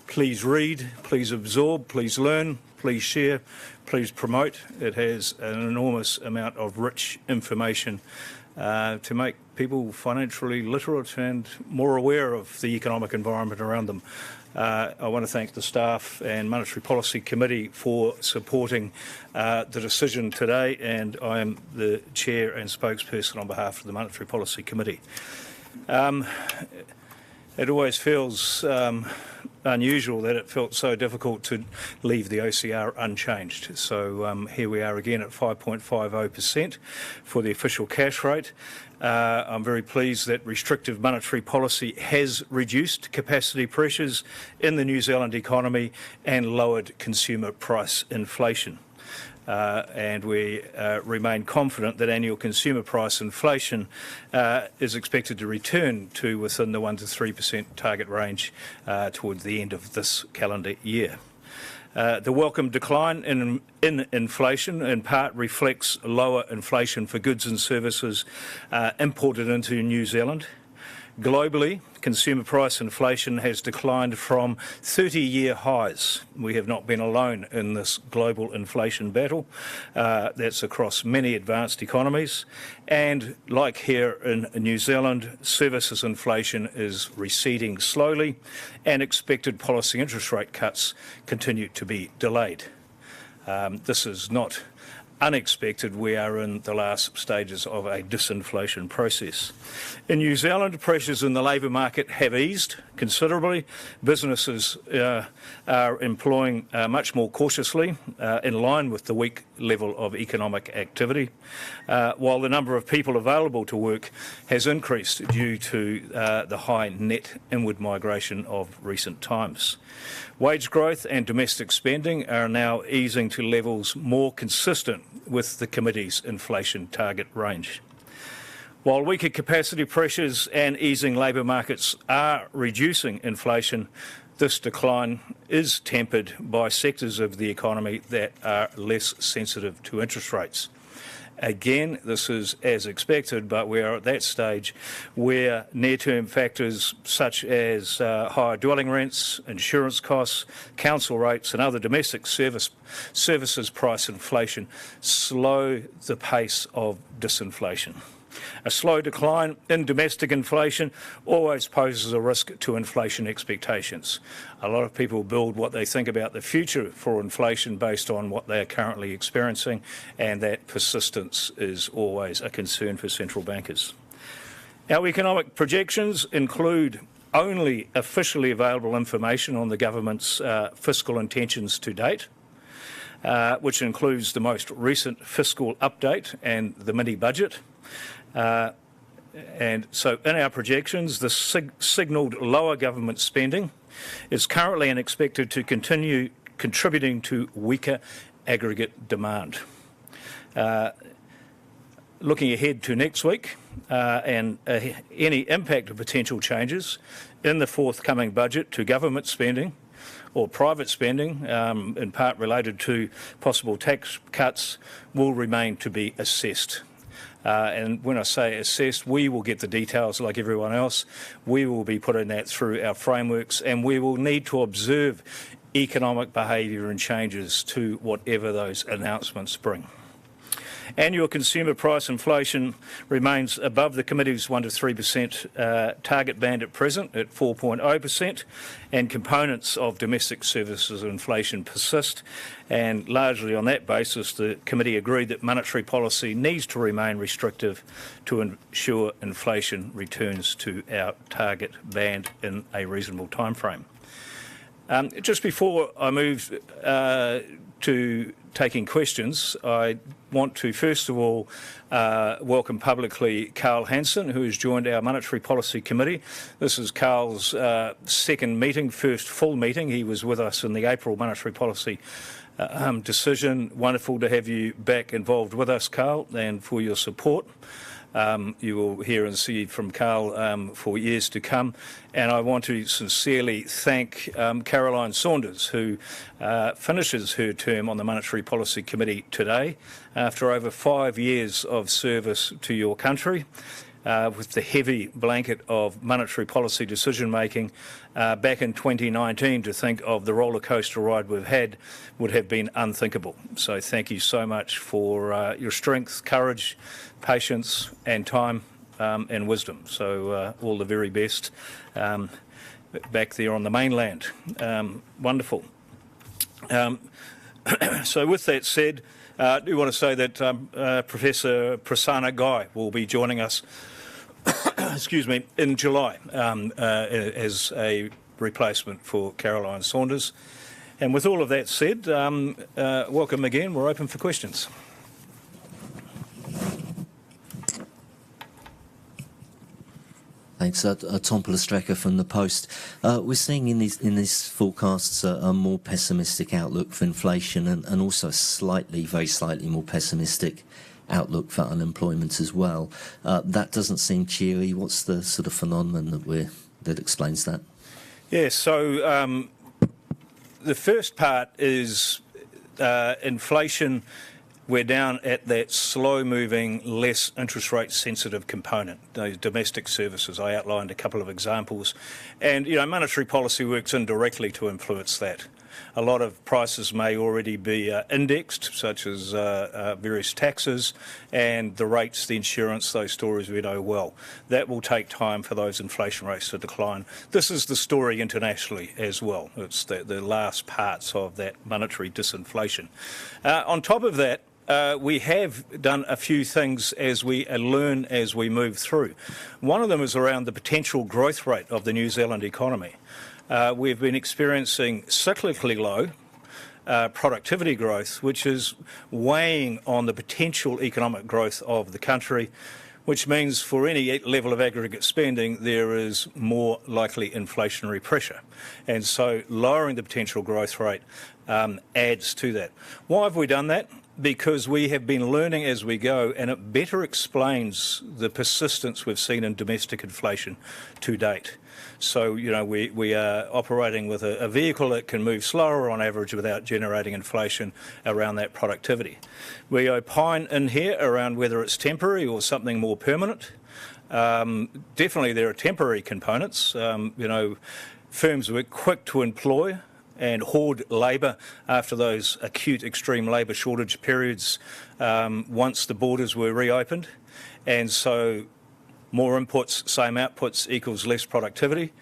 Please read, please absorb, please learn, please share, please promote. It has an enormous amount of rich information to make people financially literate and more aware of the economic environment around them. I want to thank the staff and Monetary Policy Committee for supporting the decision today, and I am the Chair and spokesperson on behalf of the Monetary Policy Committee. It always feels unusual that it felt so difficult to leave the OCR unchanged. So here we are again at 5.50% for the official cash rate. I'm very pleased that restrictive monetary policy has reduced capacity pressures in the New Zealand economy and lowered consumer price inflation. And we remain confident that annual consumer price inflation is expected to return to within the 1 to 3% target range towards the end of this calendar year. The welcome decline in inflation in part reflects lower inflation for goods and services imported into New Zealand. Globally, consumer price inflation has declined from 30-year highs. We have not been alone in this global inflation battle. That's across many advanced economies. And like here in New Zealand, services inflation is receding slowly, and expected policy interest rate cuts continue to be delayed. This is not unexpected. We are in the last stages of a disinflation process. In New Zealand, pressures in the labour market have eased considerably. Businesses are employing much more cautiously in line with the weak level of economic activity, while the number of people available to work has increased due to the high net inward migration of recent times. Wage growth and domestic spending are now easing to levels more consistent with the Committee's inflation target range. While weaker capacity pressures and easing labour markets are reducing inflation, this decline is tempered by sectors of the economy that are less sensitive to interest rates. Again, this is as expected, but we are at that stage where near-term factors such as higher dwelling rents, insurance costs, council rates and other domestic services price inflation slow the pace of disinflation. A slow decline in domestic inflation always poses a risk to inflation expectations. A lot of people build what they think about the future for inflation based on what they are currently experiencing, and that persistence is always a concern for central bankers. Our economic projections include only officially available information on the government's fiscal intentions to date, which includes the most recent fiscal update and the mini-budget. And so in our projections, the signalled lower government spending is currently expected to continue contributing to weaker aggregate demand. Looking ahead to next week and any impact of potential changes in the forthcoming budget to government spending or private spending, in part related to possible tax cuts, will remain to be assessed. And when I say assessed, we will get the details like everyone else. We will be putting that through our frameworks, and we will need to observe economic behaviour and changes to whatever those announcements bring. Annual consumer price inflation remains above the Committee's 1 to 3% target band at present at 4.0%, and components of domestic services inflation persist. And largely on that basis, the Committee agreed that monetary policy needs to remain restrictive to ensure inflation returns to our target band in a reasonable timeframe. Just before I move to taking questions, I want to first of all welcome publicly Carl Hansen, who has joined our Monetary Policy Committee. This is Carl's second meeting, first full meeting. He was with us in the April Monetary Policy decision. Wonderful to have you back involved with us, Carl, and for your support. You will hear and see from Carl for years to come. And I want to sincerely thank Caroline Saunders, who finishes her term on the Monetary Policy Committee today after over 5 years of service to your country. with the heavy blanket of monetary policy decision-making back in 2019, to think of the roller coaster ride we've had would have been unthinkable. So thank you so much for your strength, courage, patience and time and wisdom. So all the very best back there on the mainland. Wonderful. So with that said, I do want to say that Professor Prasanna Gai will be joining us excuse me, in July as a replacement for Caroline Saunders. And with all of that said, welcome again. We're open for questions. Thanks. Tom Palastraka from The Post. We're seeing in these forecasts a more pessimistic outlook for inflation and also a very slightly more pessimistic outlook for unemployment as well. That doesn't seem cheery. What's the sort of phenomenon that explains that? Yeah, so the first part is inflation. We're down at that slow-moving, less interest rate-sensitive component, those domestic services. I outlined a couple of examples. And, monetary policy works indirectly to influence that. A lot of prices may already be indexed, such as various taxes, and the rates, the insurance, those stories we know well. That will take time for those inflation rates to decline. This is the story internationally as well. It's the last parts of that monetary disinflation. On top of that, we have done a few things as we learn as we move through. One of them is around the potential growth rate of the New Zealand economy. We've been experiencing cyclically low productivity growth, which is weighing on the potential economic growth of the country, which means for any level of aggregate spending there is more likely inflationary pressure. And so lowering the potential growth rate adds to that. Why have we done that? Because we have been learning as we go, and it better explains the persistence we've seen in domestic inflation to date. So, we are operating with a vehicle that can move slower on average without generating inflation around that productivity. We opine in here around whether it's temporary or something more permanent. Definitely there are temporary components. Firms were quick to employ and hoard labour after those acute extreme labour shortage periods once the borders were reopened. And so more inputs, same outputs equals less productivity.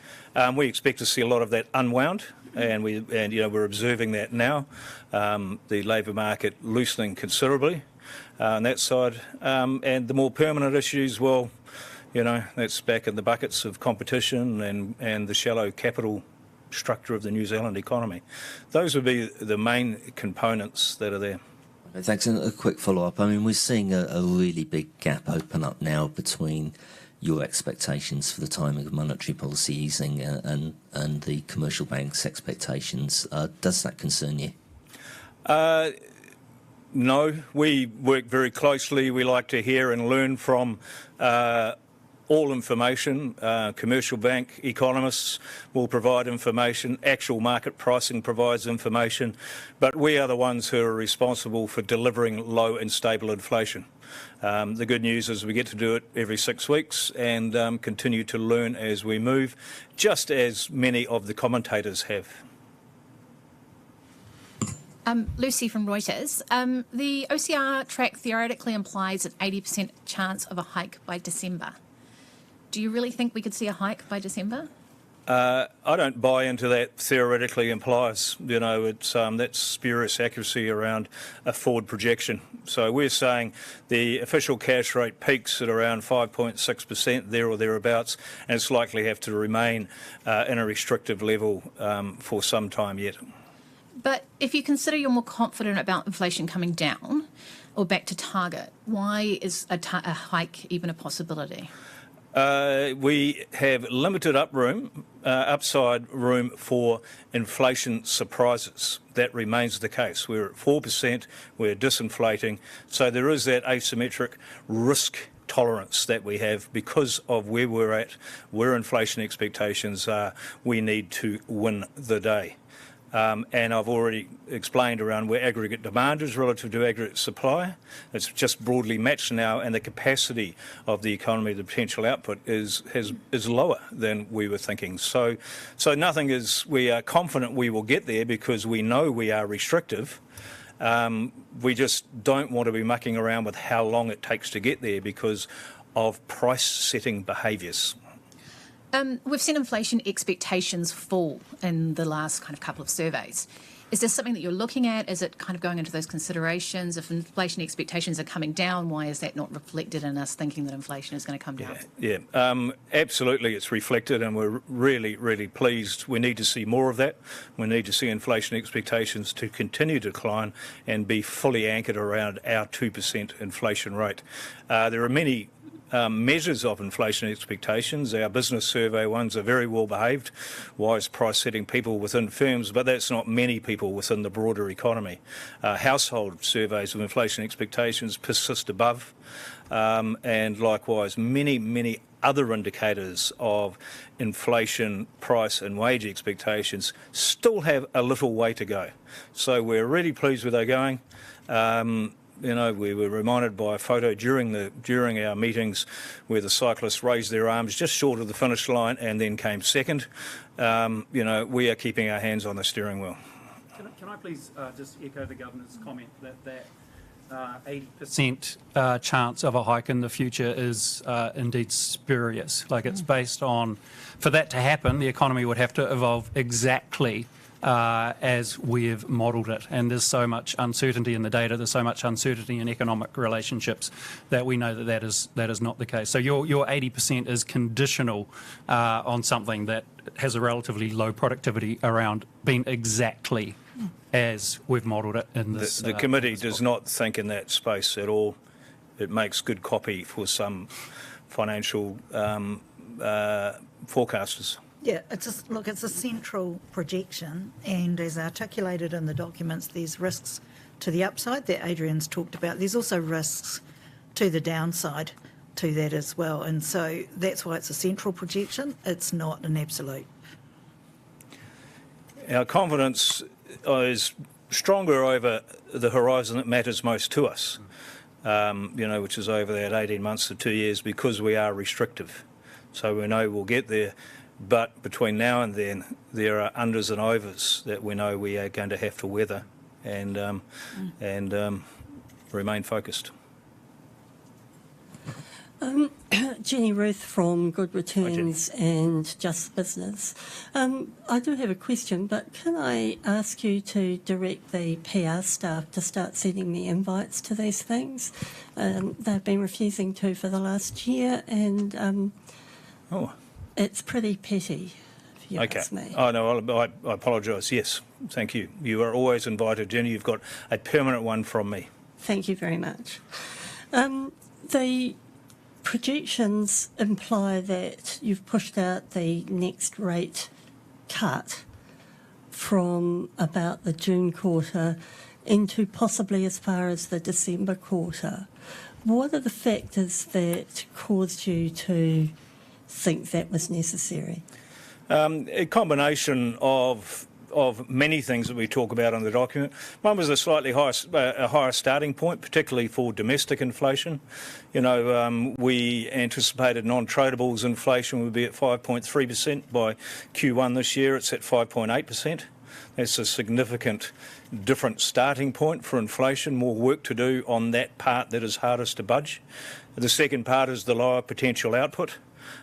We expect to see a lot of that unwound, and we're observing that now. The labour market loosening considerably on that side. And the more permanent issues, well, that's back in the buckets of competition and the shallow capital structure of the New Zealand economy. Those would be the main components that are there. Thanks. And a quick follow-up. I mean, we're seeing a really big gap open up now between your expectations for the timing of monetary policy easing and the commercial bank's expectations. Does that concern you? No, we work very closely. We like to hear and learn from all information. Commercial bank economists will provide information. Actual market pricing provides information. But we are the ones who are responsible for delivering low and stable inflation. The good news is we get to do it every 6 weeks and continue to learn as we move, just as many of the commentators have. Lucy from Reuters. The OCR track theoretically implies an 80% chance of a hike by December. Do you really think we could see a hike by December? I don't buy into that theoretically implies. It's that's spurious accuracy around a forward projection. So we're saying the official cash rate peaks at around 5.6%, there or thereabouts, and it's likely to have to remain in a restrictive level for some time yet. But if you consider you're more confident about inflation coming down or back to target, why is a hike even a possibility? We have limited upside room for inflation surprises. That remains the case. We're at 4%, we're disinflating, so there is that asymmetric risk tolerance that we have because of where we're at, where inflation expectations are. We need to win the day. And I've already explained around where aggregate demand is relative to aggregate supply. It's just broadly matched now, and the capacity of the economy, the potential output, is lower than we were thinking. So nothing is. We are confident we will get there because we know we are restrictive. We just don't want to be mucking around with how long it takes to get there because of price-setting behaviours. We've seen inflation expectations fall in the last kind of couple of surveys. Is this something that you're looking at? Is it kind of going into those considerations? If inflation expectations are coming down, why is that not reflected in us thinking that inflation is going to come down? Yeah, absolutely it's reflected, and we're really, really pleased. We need to see more of that. We need to see inflation expectations to continue to decline and be fully anchored around our 2% inflation rate. There are many measures of inflation expectations. Our business survey ones are very well behaved, wise price setting people within firms, but that's not many people within the broader economy. Household surveys of inflation expectations persist above, and likewise many other indicators of inflation, price and wage expectations still have a little way to go. So we're really pleased where they're going. We were reminded by a photo during our meetings where the cyclists raised their arms just short of the finish line and then came second. We are keeping our hands on the steering wheel. Can I please just echo the Governor's comment that 80% chance of a hike in the future is indeed spurious. Like, it's based on, for that to happen, the economy would have to evolve exactly as we've modelled it, and there's so much uncertainty in the data, there's so much uncertainty in economic relationships that we know that is not the case. So your 80% is conditional on something that has a relatively low productivity around being exactly as we've modelled it in this. The committee does not think in that space at all. It makes good copy for some financial forecasters. Yeah, it's a central projection, and as articulated in the documents, there's risks to the upside that Adrian's talked about. There's also risks to the downside to that as well, and so that's why it's a central projection. It's not an absolute. Our confidence is stronger over the horizon that matters most to us, which is over that 18 months to 2 years, because we are restrictive. So we know we'll get there. But between now and then, there are unders and overs that we know we are going to have to weather and remain focused. Jenny Ruth from Good Returns and Just Business. I do have a question, but can I ask you to direct the PR staff to start sending the invites to these things? They've been refusing to for the last year, and it's pretty petty, if you ask me. Oh, no, I apologise. Yes, thank you. You are always invited, Jenny. You've got a permanent one from me. Thank you very much. The projections imply that you've pushed out the next rate cut from about the June quarter into possibly as far as the December quarter. What are the factors that caused you to think that was necessary? A combination of many things that we talk about in the document. One was a slightly higher starting point, particularly for domestic inflation. We anticipated non-tradables inflation would be at 5.3% by Q1 this year. It's at 5.8%. That's a significant different starting point for inflation. More work to do on that part that is hardest to budge. The second part is the lower potential output.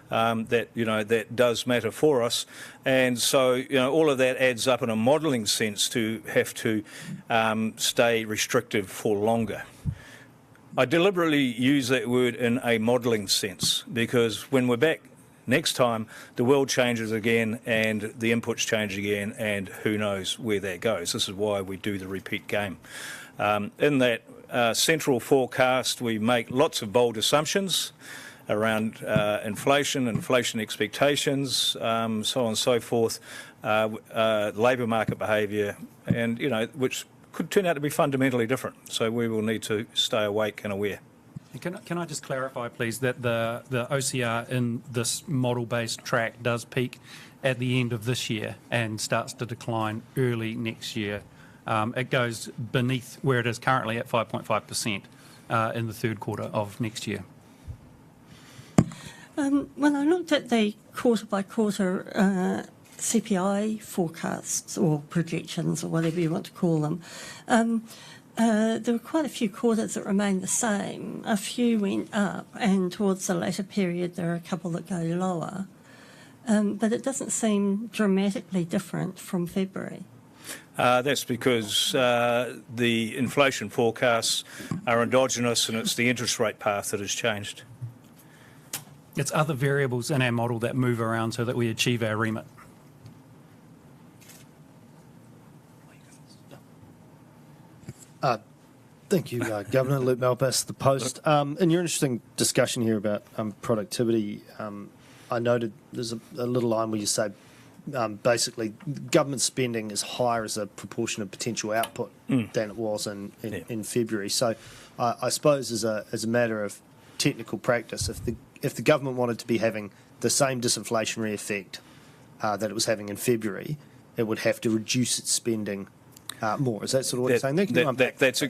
That does matter for us, and so all of that adds up in a modelling sense to have to stay restrictive for longer. I deliberately use that word in a modelling sense because when we're back next time, the world changes again and the inputs change again, and who knows where that goes. This is why we do the repeat game. In that central forecast, we make lots of bold assumptions around inflation expectations, so on and so forth, labour market behaviour, and which could turn out to be fundamentally different. So we will need to stay awake and aware. Can I just clarify, please, that the OCR in this model-based track does peak at the end of this year and starts to decline early next year. It goes beneath where it is currently at 5.5% in the third quarter of next year. When I looked at the quarter-by-quarter CPI forecasts or projections or whatever you want to call them, there were quite a few quarters that remained the same. A few went up, and towards the latter period there are a couple that go lower. But it doesn't seem dramatically different from February. That's because the inflation forecasts are endogenous and it's the interest rate path that has changed. It's other variables in our model that move around so that we achieve our remit. Thank you, Governor. Luke Malpass, The Post. In your interesting discussion here about productivity, I noted there's a little line where you say basically government spending is higher as a proportion of potential output than it was in February. So I suppose as a matter of technical practice, if the government wanted to be having the same disinflationary effect that it was having in February, it would have to reduce its spending more. Is that sort of what you're saying?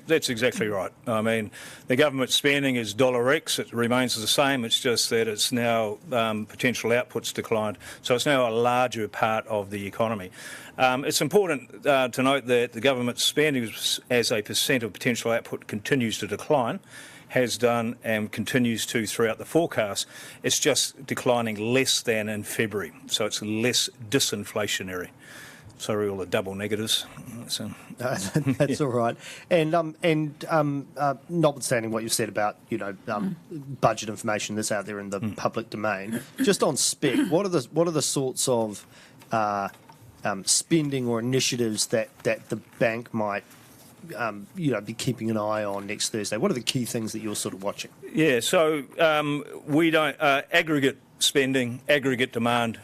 That's exactly right. I mean, the government spending is $X. It remains the same. It's just that it's now potential outputs declined. So it's now a larger part of the economy. It's important to note that the government spending as a percent of potential output continues to decline, has done and continues to throughout the forecast. It's just declining less than in February. So it's less disinflationary. Sorry, all the double negatives. So, that's all right. And notwithstanding what you said about budget information that's out there in the public domain, just on spec, what are the sorts of spending or initiatives that the bank might be keeping an eye on next Thursday? What are the key things that you're sort of watching? Yeah, so we don't aggregate spending, aggregate demand.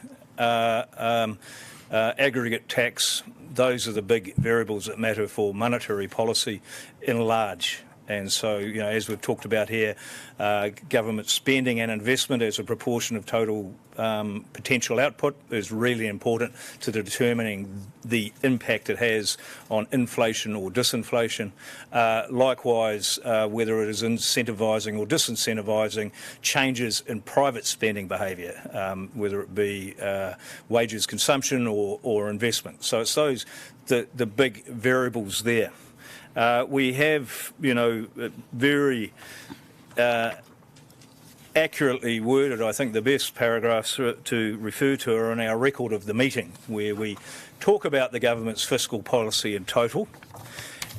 Aggregate tax, those are the big variables that matter for monetary policy in large. And so, as we've talked about here, government spending and investment as a proportion of total potential output is really important to determining the impact it has on inflation or disinflation. Likewise, whether it is incentivising or disincentivizing changes in private spending behaviour, whether it be wages, consumption or investment. So it's those the big variables there. We have, very accurately worded, I think the best paragraphs to refer to are in our record of the meeting, where we talk about the government's fiscal policy in total,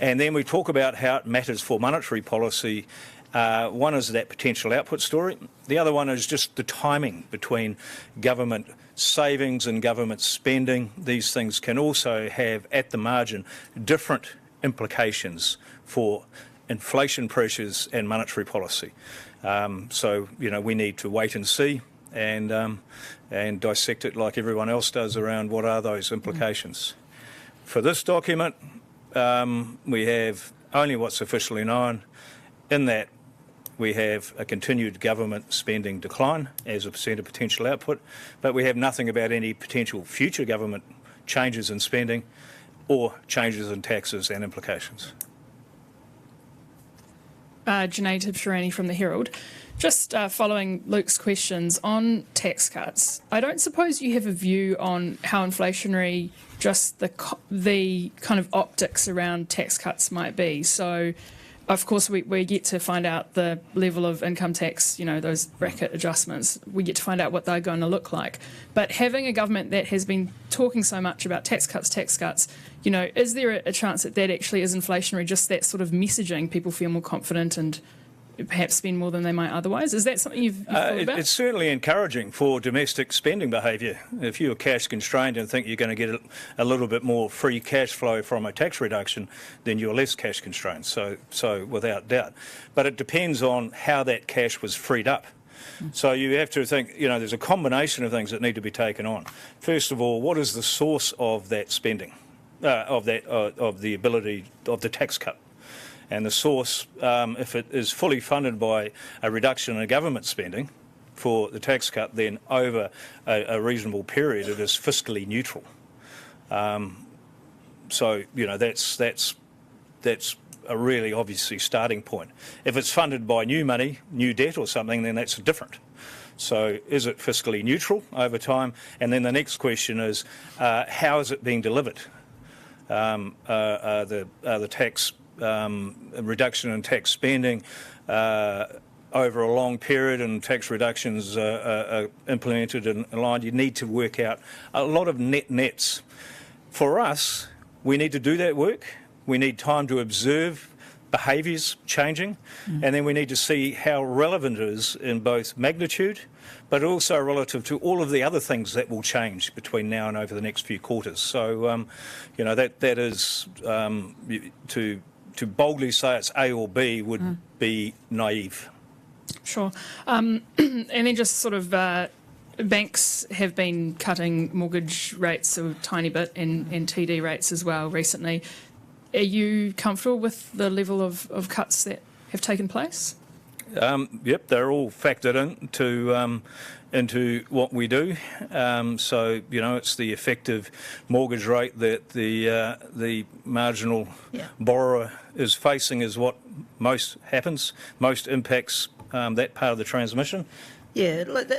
and then we talk about how it matters for monetary policy. One is that potential output story. The other one is just the timing between government savings and government spending. These things can also have, at the margin, different implications for inflation pressures and monetary policy. So, we need to wait and see and dissect it like everyone else does around what are those implications. For this document, we have only what's officially known. In that, we have a continued government spending decline as a percent of potential output, but we have nothing about any potential future government changes in spending or changes in taxes and implications. Janae Tibshirani from the Herald. Just following Luke's questions on tax cuts, I don't suppose you have a view on how inflationary just the kind of optics around tax cuts might be. So, of course, we get to find out the level of income tax, those bracket adjustments. We get to find out what they're going to look like. But having a government that has been talking so much about tax cuts, is there a chance that actually is inflationary, just that sort of messaging, people feel more confident and perhaps spend more than they might otherwise? Is that something you've thought about? It's certainly encouraging for domestic spending behaviour. If you're cash constrained and think you're going to get a little bit more free cash flow from a tax reduction, then you're less cash constrained, so without doubt. But it depends on how that cash was freed up. So you have to think, there's a combination of things that need to be taken on. First of all, what is the source of that spending, of the ability of the tax cut? And the source, if it is fully funded by a reduction in government spending, for the tax cut, then over a reasonable period, it is fiscally neutral. So, that's a really obviously starting point. If it's funded by new money, new debt or something, then that's different. So is it fiscally neutral over time? And then the next question is, how is it being delivered? The tax reduction in tax spending over a long period and tax reductions are implemented and aligned? You need to work out a lot of nets. For us, we need to do that work. We need time to observe behaviours changing, and then we need to see how relevant it is in both magnitude, but also relative to all of the other things that will change between now and over the next few quarters. So, that is to boldly say it's A or B would be naive. Sure. And then just sort of banks have been cutting mortgage rates a tiny bit and TD rates as well recently. Are you comfortable with the level of cuts that have taken place? Yep, they're all factored into what we do. So, it's the effective mortgage rate that the marginal borrower is facing is what most impacts that part of the transmission. Yeah, look,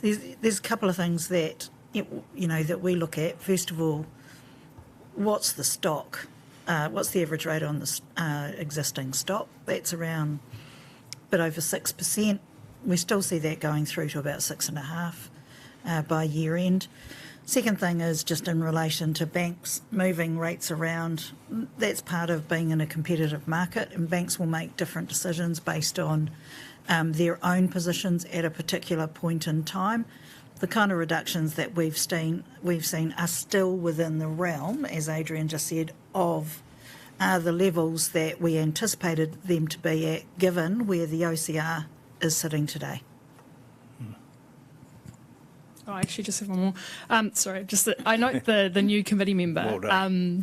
there's a couple of things that that we look at. First of all, what's the stock? What's the average rate on the existing stock? That's around a bit over 6%. We still see that going through to about 6.5% by year end. Second thing is just in relation to banks moving rates around. That's part of being in a competitive market, and banks will make different decisions based on their own positions at a particular point in time. The kind of reductions that we've seen are still within the realm, as Adrian just said, of the levels that we anticipated them to be at, given where the OCR is sitting today. Oh, I actually just have one more. Sorry, just that I note the new committee member. Well done.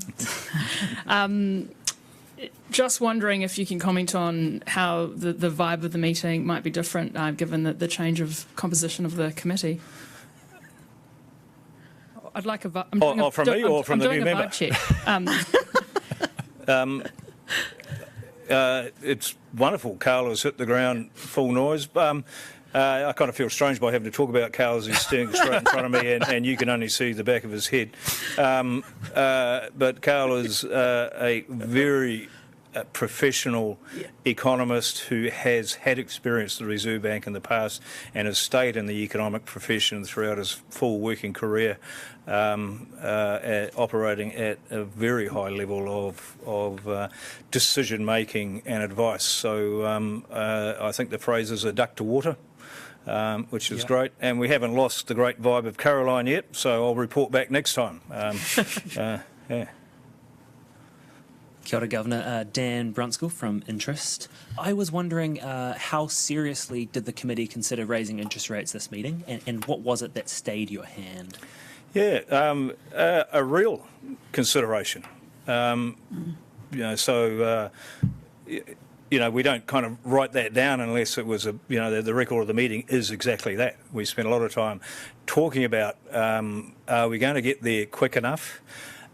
Just wondering if you can comment on how the vibe of the meeting might be different given the change of composition of the committee. I'd like a vibe. From me or from the new member? It's wonderful. Carla's hit the ground full noise. I kind of feel strange by having to talk about Carla's who's standing straight in front of me and you can only see the back of his head. But Carla's a very professional economist who has had experience at the Reserve Bank in the past and has stayed in the economic profession throughout his full working career, operating at a very high level of decision making and advice. So I think the phrase is a duck to water. Which is great, and we haven't lost the great vibe of Caroline yet, so I'll report back next time. Kia ora, Governor. Dan Brunskill from Interest. I was wondering how seriously did the committee consider raising interest rates this meeting, and what was it that stayed your hand? Yeah, a real consideration. We don't kind of write that down unless it was the record of the meeting is exactly that. We spent a lot of time talking about are we going to get there quick enough?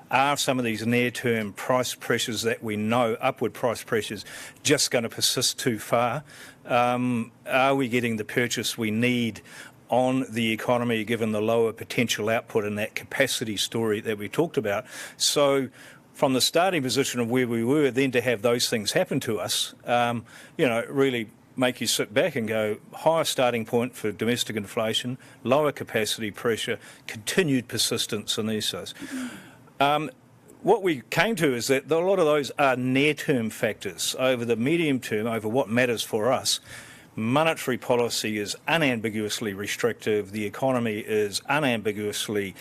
Are some of these near-term price pressures that we know, upward price pressures, just going to persist too far? Are we getting the purchase we need on the economy given the lower potential output and that capacity story that we talked about? So from the starting position of where we were, then to have those things happen to us, really make you sit back and go, higher starting point for domestic inflation, lower capacity pressure, continued persistence in these things. What we came to is that a lot of those are near-term factors. Over the medium term, over what matters for us, monetary policy is unambiguously restrictive, the economy is unambiguously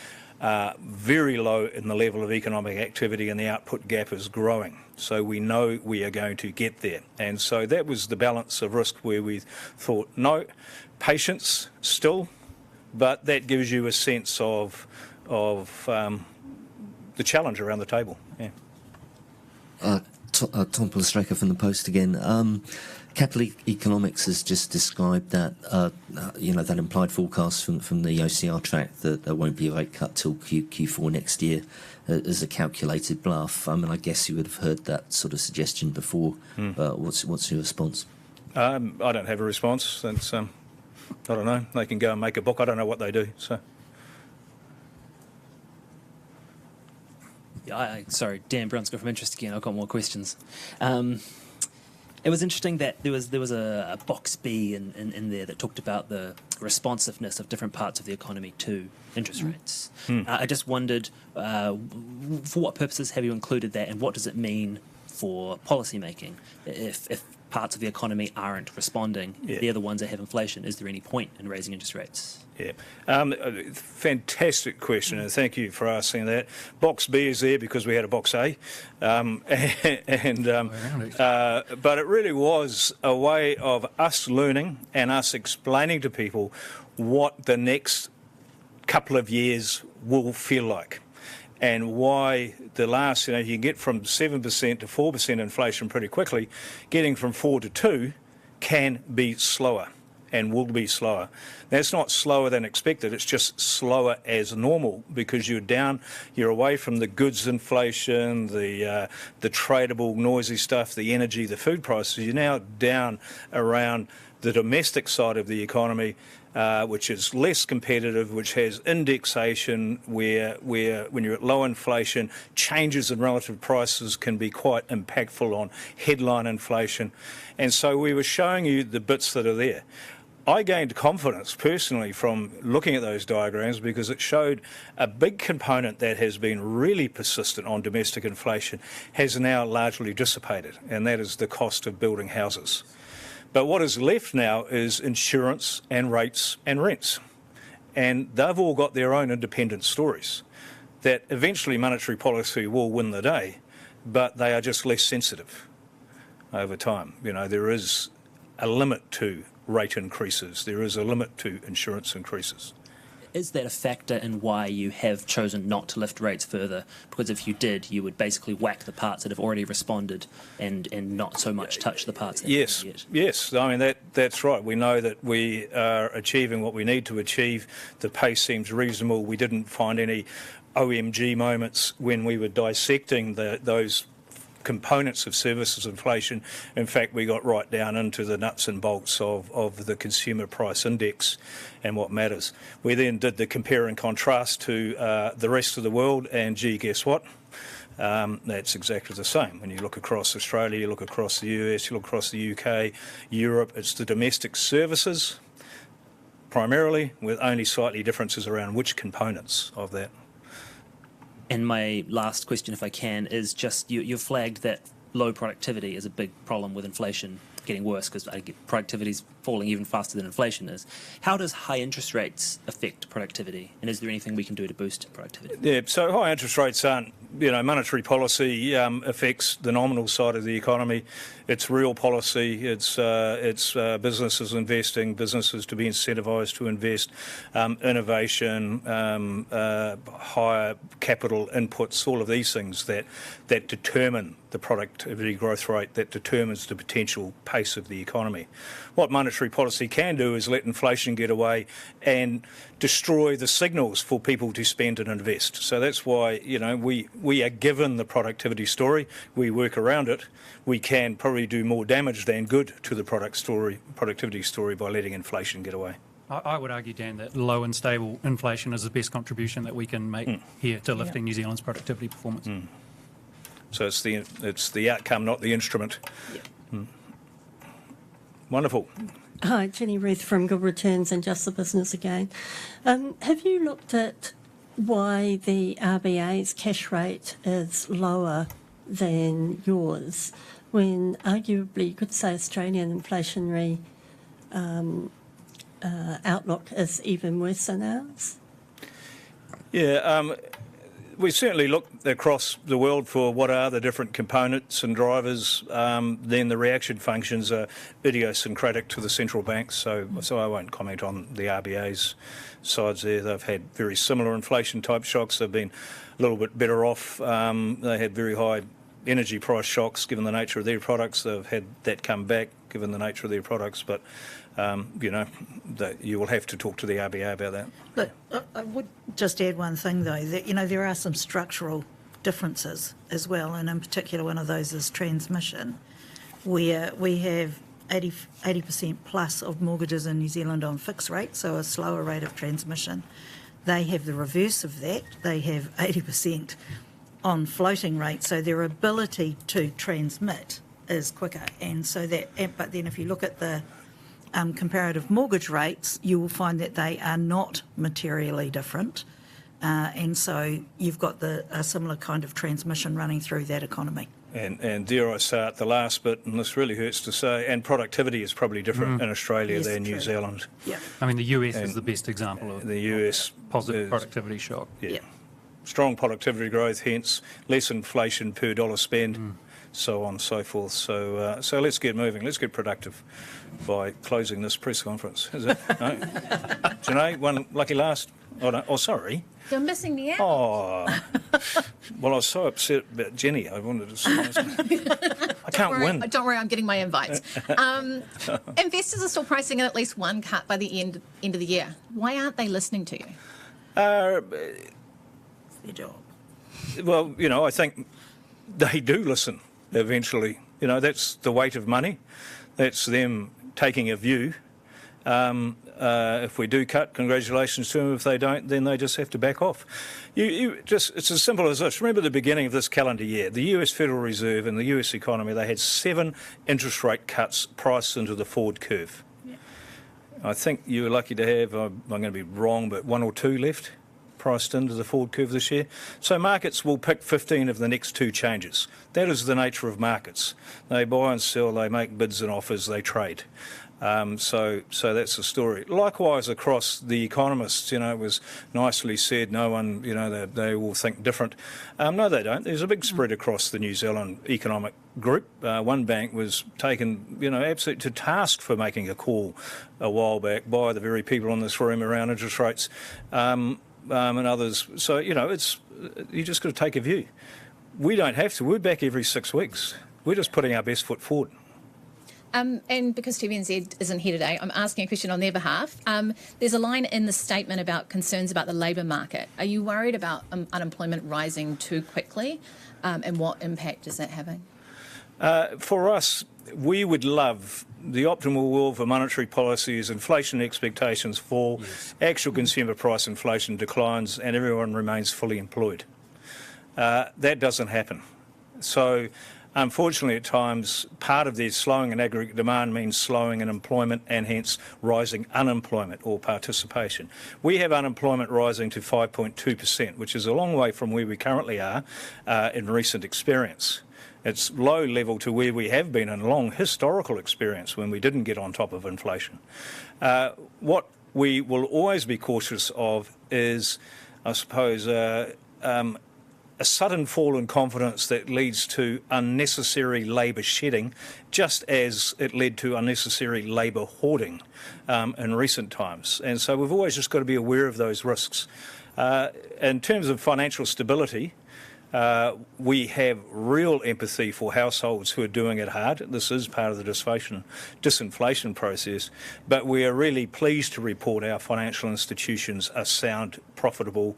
very low in the level of economic activity, and the output gap is growing. So we know we are going to get there. And so that was the balance of risk where we thought, no, patience still, but that gives you a sense of the challenge around the table. Yeah. Tom Palastraka from the Post again. Capital Economics has just described that, that implied forecast from the OCR track that there won't be a rate cut till Q4 next year as a calculated bluff. I mean, I guess you would have heard that sort of suggestion before. What's your response? I don't have a response. That's, I don't know. They can go and make a book. I don't know what they do. So. Sorry, Dan Brunskill from Interest again. I've got more questions. It was interesting that there was a box B in there that talked about the responsiveness of different parts of the economy to interest rates. I just wondered, for what purposes have you included that, and what does it mean for policy making? If parts of the economy aren't responding, they're the ones that have inflation, is there any point in raising interest rates? Yeah, fantastic question, and thank you for asking that. Box B is there because we had a box A, but it really was a way of us learning and us explaining to people what the next couple of years will feel like. And why the last, you can get from 7% to 4% inflation pretty quickly. Getting from 4 to 2 can be slower and will be slower. That's not slower than expected, it's just slower as normal because you're away from the goods inflation, the tradable noisy stuff, the energy, the food prices. You're now down around the domestic side of the economy, which is less competitive, which has indexation where when you're at low inflation, changes in relative prices can be quite impactful on headline inflation. And so we were showing you the bits that are there. I gained confidence personally from looking at those diagrams because it showed a big component that has been really persistent on domestic inflation has now largely dissipated, and that is the cost of building houses. But what is left now is insurance and rates and rents. And they've all got their own independent stories that eventually monetary policy will win the day, but they are just less sensitive over time. There is a limit to rate increases. There is a limit to insurance increases. Is that a factor in why you have chosen not to lift rates further? Because if you did, you would basically whack the parts that have already responded and not so much touch the parts that haven't yet. Yes. I mean, that's right. We know that we are achieving what we need to achieve. The pace seems reasonable. We didn't find any OMG moments when we were dissecting those components of services inflation. In fact, we got right down into the nuts and bolts of the consumer price index and what matters. We then did the compare and contrast to the rest of the world, and gee, guess what? That's exactly the same. When you look across Australia, you look across the US, you look across the UK, Europe, it's the domestic services primarily, with only slightly differences around which components of that. And my last question, if I can, is just you've flagged that low productivity is a big problem with inflation getting worse because productivity is falling even faster than inflation is. How does high interest rates affect productivity? And is there anything we can do to boost productivity? Yeah, so high interest rates aren't, monetary policy affects the nominal side of the economy. It's real policy. It's businesses investing, businesses to be incentivised to invest, innovation, higher capital inputs, all of these things that determine the productivity growth rate, that determines the potential pace of the economy. What monetary policy can do is let inflation get away and destroy the signals for people to spend and invest. So that's why, we are given the productivity we work around it. We can probably do more damage than good to the productivity story by letting inflation get away. I would argue, Dan, that low and stable inflation is the best contribution that we can make here to lifting New Zealand's productivity performance. So it's the outcome, not the instrument. Yeah. Wonderful. Hi, Jenny Ruth from Good Returns and Just the Business again. Have you looked at why the RBA's cash rate is lower than yours when arguably you could say Australian inflationary outlook is even worse than ours? Yeah, we certainly look across the world for what are the different components and drivers. Then the reaction functions are idiosyncratic to the central banks, so I won't comment on the RBA's sides there. They've had very similar inflation type shocks. They've been a little bit better off. They had very high energy price shocks, given the nature of their products. They've had that come back, given the nature of their products. But, you will have to talk to the RBA about that. Look, I would just add one thing, though, that, there are some structural differences as well, and in particular one of those is transmission, where we have 80% plus of mortgages in New Zealand on fixed rate, so a slower rate of transmission. They have the reverse of that. They have 80% on floating rate, so their ability to transmit is quicker. And so but then if you look at the comparative mortgage rates, you will find that they are not materially different. And so you've got a similar kind of transmission running through that economy. And dare I say it, the last bit, and this really hurts to say, and productivity is probably different in Australia Yes, than true. New Zealand. Yeah. I mean, the US is the best example of The US positive is- productivity shock. Yeah. Strong productivity growth, hence less inflation per dollar spend, so on and so forth. So let's get moving. Let's get productive by closing this press conference. Is it? No? Janae, one lucky last. Oh, no. Oh, sorry. You're missing me out. Oh. Well, I was so upset about Jenny. I wanted to say, I can't win. Don't worry, I'm getting my invites. Investors are still pricing in at least one cut by the end of the year. Why aren't they listening to you? Their job. Well, I think they do listen eventually. That's the weight of money. That's them taking a view. If we do cut, congratulations to them. If they don't, then they just have to back off. It's as simple as this. Remember the beginning of this calendar year, the US Federal Reserve and the US economy, they had 7 interest rate cuts priced into the forward curve. Yeah. I think you were lucky to have, I'm going to be wrong, but 1 or 2 left priced into the forward curve this year. So markets will pick 15 of the next 2 changes. That is the nature of markets. They buy and sell, they make bids and offers, they trade. So that's the story. Likewise, across the economists, it was nicely said, no one, they all think different. No, they don't. There's a big spread across the New Zealand economic group. One bank was taken, absolutely to task for making a call a while back by the very people in this room around interest rates and others. So, you just got to take a view. We don't have to. We're back every 6 weeks. We're just putting our best foot forward. And because TVNZ isn't here today, I'm asking a question on their behalf. There's a line in the statement about concerns about the labour market. Are you worried about unemployment rising too quickly, and what impact is that having? For us, we would love the optimal world for monetary policy is inflation expectations fall, yes. Actual consumer price inflation declines, and everyone remains fully employed. That doesn't happen. So, unfortunately, at times, part of their slowing in aggregate demand means slowing in employment and hence rising unemployment or participation. We have unemployment rising to 5.2%, which is a long way from where we currently are in recent experience. It's low level to where we have been in long historical experience when we didn't get on top of inflation. What we will always be cautious of is, I suppose, a sudden fall in confidence that leads to unnecessary labour shedding, just as it led to unnecessary labour hoarding in recent times. And so we've always just got to be aware of those risks. In terms of financial stability, we have real empathy for households who are doing it hard. This is part of the disinflation process, but we are really pleased to report our financial institutions are sound, profitable,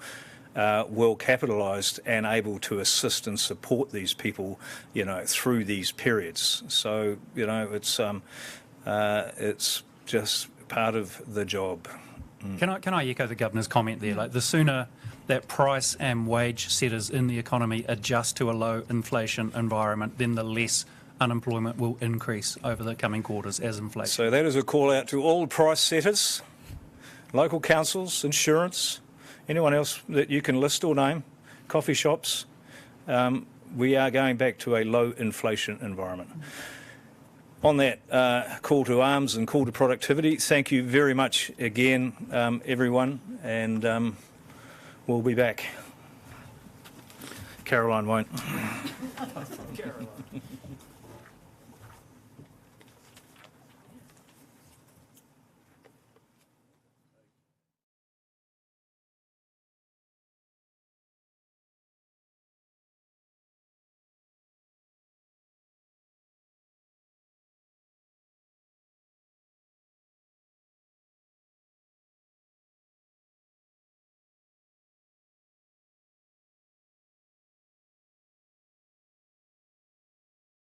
well capitalised and able to assist and support these people, through these periods. So, it's just part of the job. Can I echo the Governor's comment there? Like, the sooner that price and wage setters in the economy adjust to a low inflation environment, then the less unemployment will increase over the coming quarters as inflation. So that is a call out to all price setters, local councils, insurance, anyone else that you can list or name, coffee shops. We are going back to a low inflation environment. On that call to arms and call to productivity, thank you very much again, everyone, and we'll be back. Caroline won't. Caroline.